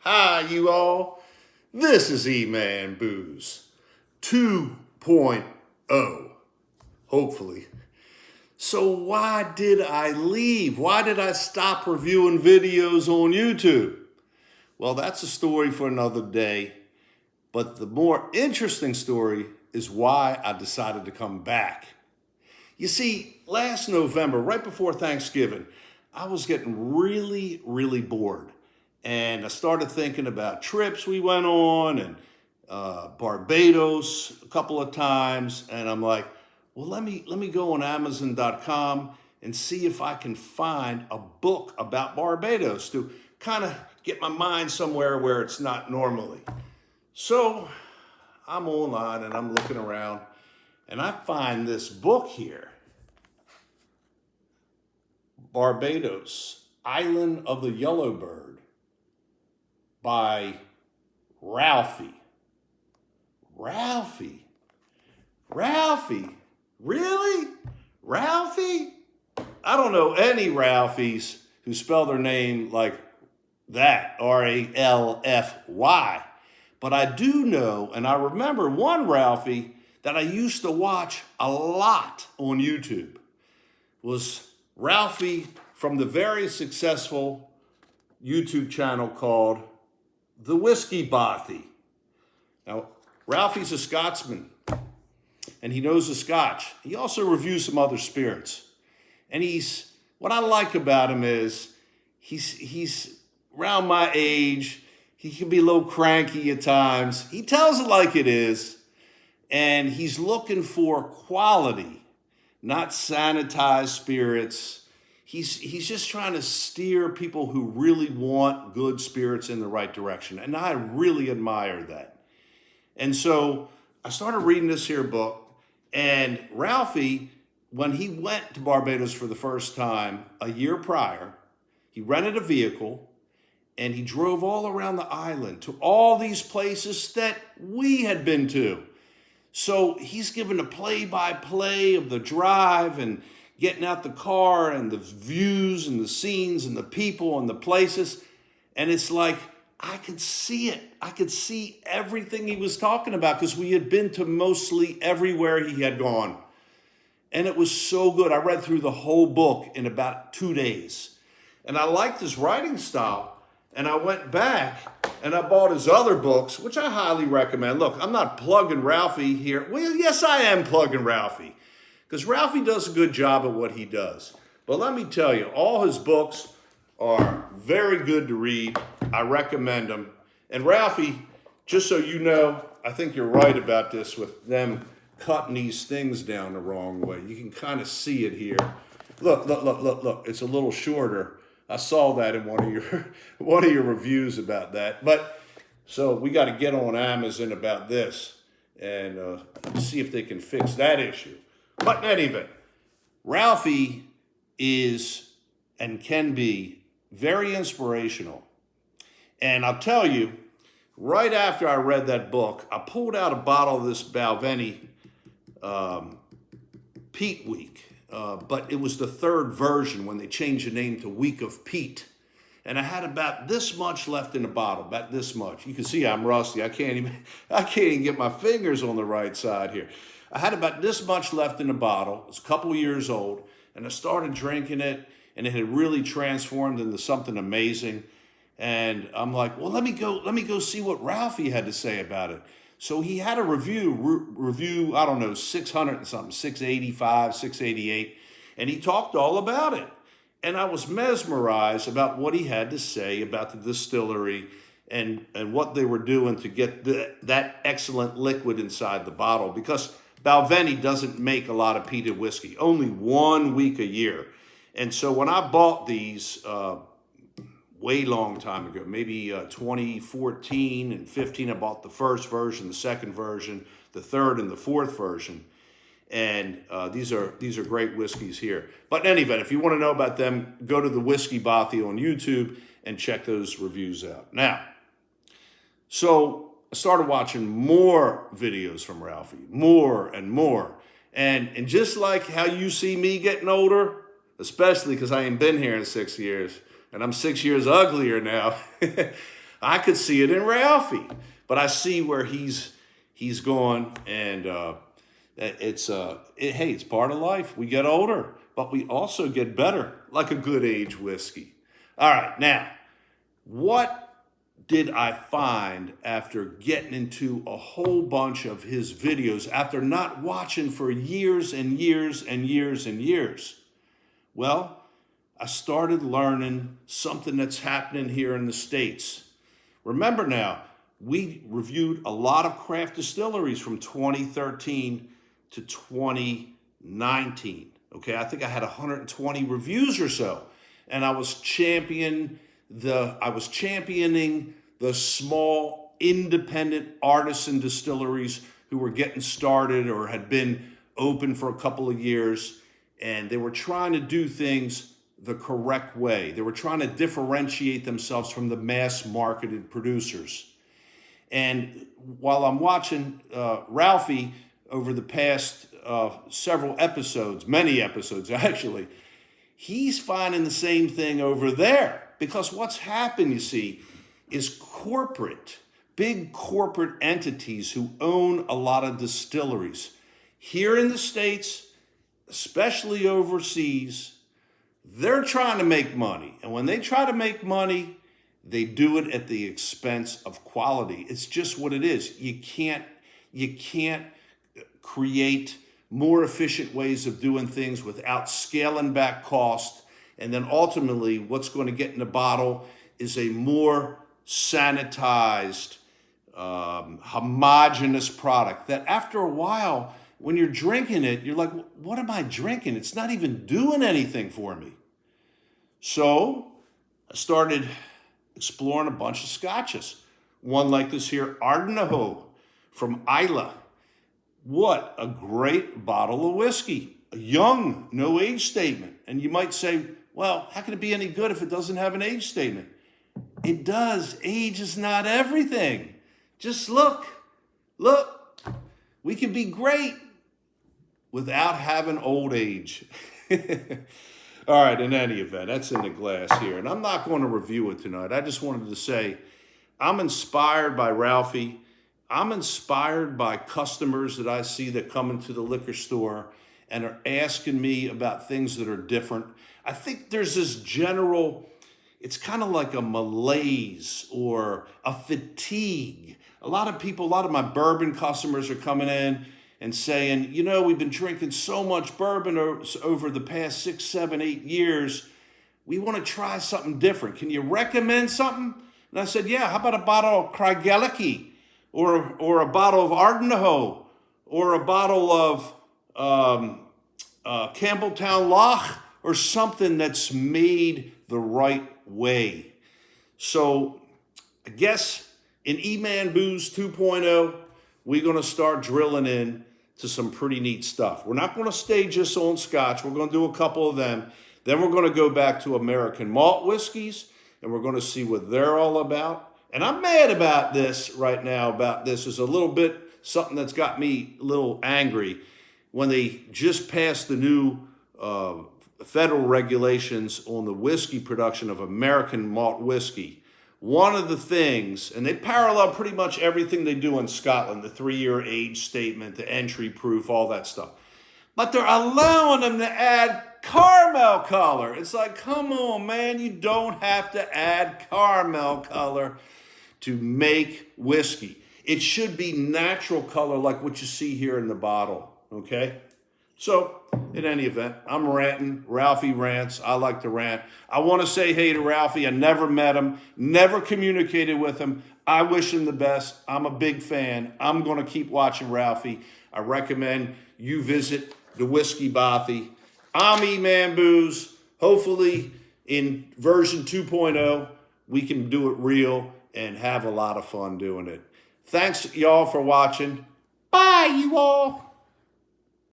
Hi, you all. This is E-Man Booze 2.0, hopefully. So why did I leave? Why did I stop reviewing videos on YouTube? Well, that's a story for another day. But the more interesting story is why I decided to come back. You see, last November, right before Thanksgiving, I was getting really bored. And I started thinking about trips we went on and Barbados a couple of times. And I'm like, well, let me go on Amazon.com and see if I can find a book about Barbados to kind of get my mind somewhere where it's not normally. So I'm online and I'm looking around and I find this book here, Barbados, Island of the Yellowbird, by Ralphie. Ralphie? Really? Ralphie? I don't know any Ralphies who spell their name like that, R-A-L-F-Y. But I do know, and I remember one Ralphie that I used to watch a lot on YouTube was Ralphie from the very successful YouTube channel called The Whiskey Bothy. Now, Ralphie's a Scotsman, and he knows the Scotch. He also reviews some other spirits. And what I like about him is he's around my age. He can be a little cranky at times. He tells it like it is, and he's looking for quality, not sanitized spirits. He's just trying to steer people who really want good spirits in the right direction. And I really admire that. And so I started reading this here book. And Ralphie, when he went to Barbados for the first time a year prior, he rented a vehicle and he drove all around the island to all these places that we had been to. So he's given a play-by-play of the drive and getting out the car and the views and the scenes and the people and the places. And it's like, I could see it. I could see everything he was talking about because we had been to mostly everywhere he had gone. And it was so good. I read through the whole book in about 2 days. And I liked his writing style. And I went back and I bought his other books, which I highly recommend. Look, I'm not plugging Ralphie here. Well, yes, I am plugging Ralphie, because Ralphie does a good job at what he does. But let me tell you, all his books are very good to read. I recommend them. And Ralphie, just so you know, I think you're right about this with them cutting these things down the wrong way. You can kind of see it here. Look. It's a little shorter. I saw that in one of your reviews about that. But so we got to get on Amazon about this and see if they can fix that issue. But in any event, Ralphie is and can be very inspirational. And I'll tell you, right after I read that book, I pulled out a bottle of this Balvenie Peat Week. But it was the third version when they changed the name to Week of Peat. And I had about this much left in the bottle, about this much. You can see I'm rusty. I can't even get my fingers on the right side here. I had about this much left in the bottle. It's a couple years old, and I started drinking it, and it had really transformed into something amazing. And I'm like, well, let me go see what Ralphie had to say about it. So he had a review, I don't know, 600 and something, 685, 688, and he talked all about it. And I was mesmerized about what he had to say about the distillery and what they were doing to get that excellent liquid inside the bottle, because Balvenie doesn't make a lot of peated whiskey, only 1 week a year. And so when I bought these way long time ago, maybe 2014 and 15, I bought the first version, the second version, the third and the fourth version. And these are great whiskeys here. But in any event, if you want to know about them, go to the Whiskey Bothy on YouTube and check those reviews out. Now, so I started watching more videos from Ralphie, more and more. And just like how you see me getting older, especially because I ain't been here in 6 years, and I'm 6 years uglier now, I could see it in Ralphie, but I see where he's going, and hey, it's part of life. We get older, but we also get better, like a good age whiskey. All right, now, what did I find after getting into a whole bunch of his videos, after not watching for years and years and years and years? Well, I started learning something that's happening here in the States. Remember now, we reviewed a lot of craft distilleries from 2013 to 2019. Okay, I think I had 120 reviews or so, and I was championing the small independent artisan distilleries who were getting started or had been open for a couple of years, and they were trying to do things the correct way. They were trying to differentiate themselves from the mass marketed producers. And while I'm watching Ralphie over the past several episodes, many episodes actually, he's finding the same thing over there. Because what's happened, you see, is big corporate entities who own a lot of distilleries. Here in the States, especially overseas, they're trying to make money. And when they try to make money, they do it at the expense of quality. It's just what it is. You can't create more efficient ways of doing things without scaling back cost. And then ultimately, what's going to get in the bottle is a more sanitized, homogeneous product that after a while, when you're drinking it, you're like, what am I drinking? It's not even doing anything for me. So I started exploring a bunch of scotches. One like this here, Artisanbooze from Islay. What a great bottle of whiskey. A young, no age statement. And you might say, well, how can it be any good if it doesn't have an age statement? It does. Age is not everything. Just look. We can be great without having old age. All right, in any event, that's in the glass here. And I'm not going to review it tonight. I just wanted to say I'm inspired by Ralphie. I'm inspired by customers that I see that come into the liquor store and are asking me about things that are different. I think there's this general, it's kind of like a malaise or a fatigue. A lot of my bourbon customers are coming in and saying, you know, we've been drinking so much bourbon over the past 6, 7, 8 years. We want to try something different. Can you recommend something? And I said, yeah, how about a bottle of Craigellachie or a bottle of Artisanbooze or a bottle of Campbelltown Loch or something that's made the right way. So I guess in E-Man Booze 2.0, we're going to start drilling in to some pretty neat stuff. We're not going to stay just on Scotch. We're going to do a couple of them. Then we're going to go back to American malt whiskeys, and we're going to see what they're all about. And I'm mad about this right now, is a little bit something that's got me a little angry when they just passed the new federal regulations on the whiskey production of American malt whiskey. One of the things, and they parallel pretty much everything they do in Scotland, the 3-year age statement, the entry proof, all that stuff. But they're allowing them to add caramel color. It's like, come on, man, you don't have to add caramel color to make whiskey. It should be natural color like what you see here in the bottle, okay? So, in any event, I'm ranting. Ralphie rants. I like to rant. I want to say hey to Ralphie. I never met him, never communicated with him. I wish him the best. I'm a big fan. I'm going to keep watching Ralphie. I recommend you visit the Whiskey Bothy. I'm E-Man Booze. Hopefully, in version 2.0, we can do it real and have a lot of fun doing it. Thanks, y'all, for watching. Bye, you all.